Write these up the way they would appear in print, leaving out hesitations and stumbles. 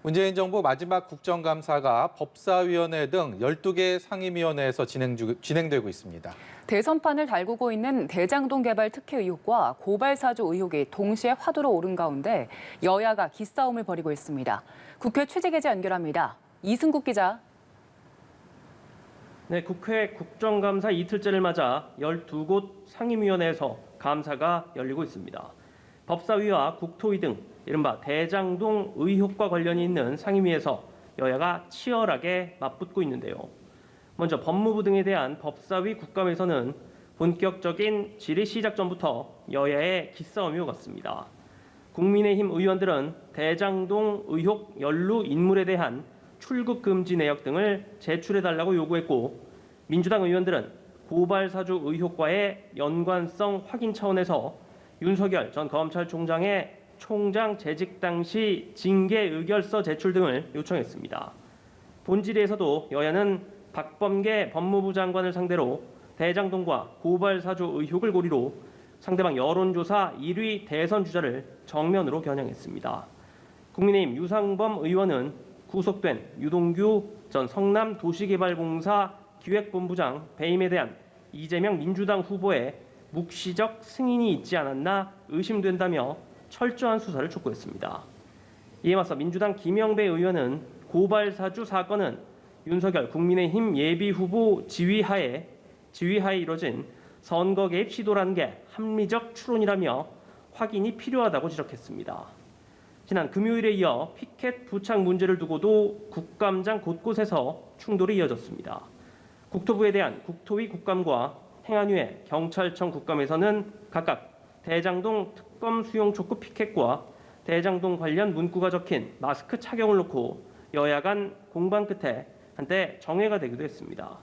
문재인 정부 마지막 국정감사가 법사위원회 등 12개 상임위원회에서 진행되고 있습니다. 대선판을 달구고 있는 대장동 개발 특혜 의혹과 고발 사주 의혹이 동시에 화두로 오른 가운데 여야가 기싸움을 벌이고 있습니다. 국회 취재기자 연결합니다. 이승국 기자. 네, 국회 국정감사 이틀째를 맞아 12곳 상임위원회에서 감사가 열리고 있습니다. 법사위와 국토위 등 이른바 대장동 의혹과 관련이 있는 상임위에서 여야가 치열하게 맞붙고 있는데요. 먼저 법무부 등에 대한 법사위 국감에서는 본격적인 질의 시작 전부터 여야의 기싸움이 오갔습니다. 국민의힘 의원들은 대장동 의혹 연루 인물에 대한 출국 금지 내역 등을 제출해달라고 요구했고, 민주당 의원들은 고발 사주 의혹과의 연관성 확인 차원에서 윤석열 전 검찰총장의 총장 재직 당시 징계 의결서 제출 등을 요청했습니다. 본질에서도 여야는 박범계 법무부 장관을 상대로 대장동과 고발 사주 의혹을 고리로 상대방 여론조사 1위 대선 주자를 정면으로 겨냥했습니다. 국민의힘 유상범 의원은 구속된 유동규 전 성남도시개발공사 기획본부장 배임에 대한 이재명 민주당 후보의 묵시적 승인이 있지 않았나 의심된다며 철저한 수사를 촉구했습니다. 이에 맞서 민주당 김영배 의원은 고발 사주 사건은 윤석열 국민의힘 예비후보 지휘하에 이뤄진 선거 개입 시도라는 게 합리적 추론이라며 확인이 필요하다고 지적했습니다. 지난 금요일에 이어 피켓 부착 문제를 두고도 국감장 곳곳에서 충돌이 이어졌습니다. 국토부에 대한 국토위 국감과 행안위의 경찰청 국감에서는 각각 대장동 특검 수용 촉구 피켓과 대장동 관련 문구가 적힌 마스크 착용을 놓고 여야 간 공방 끝에 한때 정회가 되기도 했습니다.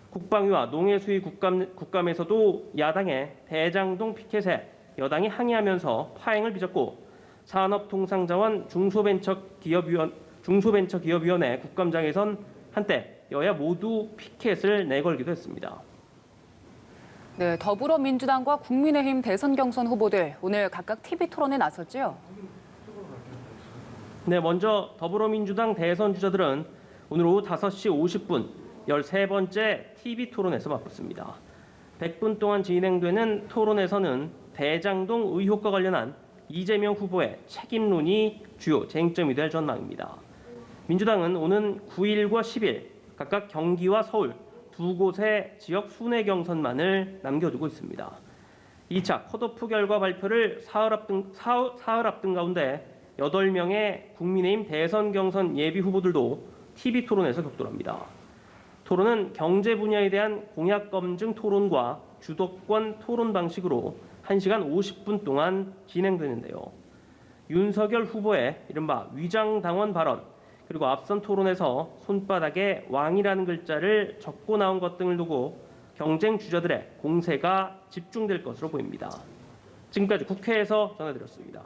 국방위와 농해수위 국감에서도 야당의 대장동 피켓에 여당이 항의하면서 파행을 빚었고, 산업통상자원 중소벤처기업위원회 국감장에선 한때 여야 모두 피켓을 내걸기도 했습니다. 네, 더불어민주당과 국민의힘 대선 경선 후보들 오늘 각각 TV 토론에 나섰죠? 네, 먼저 더불어민주당 대선 주자들은 오늘 오후 5시 50분 13번째 TV 토론에서 맞붙습니다. 100분 동안 진행되는 토론에서는 대장동 의혹과 관련한 이재명 후보의 책임론이 주요 쟁점이 될 전망입니다. 민주당은 오는 9일과 10일 각각 경기와 서울 두 곳의 지역 순회 경선만을 남겨두고 있습니다. 2차 컷오프 결과 발표를 사흘 앞둔 가운데 8명의 국민의힘 대선 경선 예비 후보들도 TV 토론에서 격돌합니다. 토론은 경제 분야에 대한 공약 검증 토론과 주도권 토론 방식으로 1시간 50분 동안 진행되는데요. 윤석열 후보의 이른바 위장당원 발언, 그리고 앞선 토론에서 손바닥에 왕이라는 글자를 적고 나온 것 등을 두고 경쟁 주자들의 공세가 집중될 것으로 보입니다. 지금까지 국회에서 전해드렸습니다.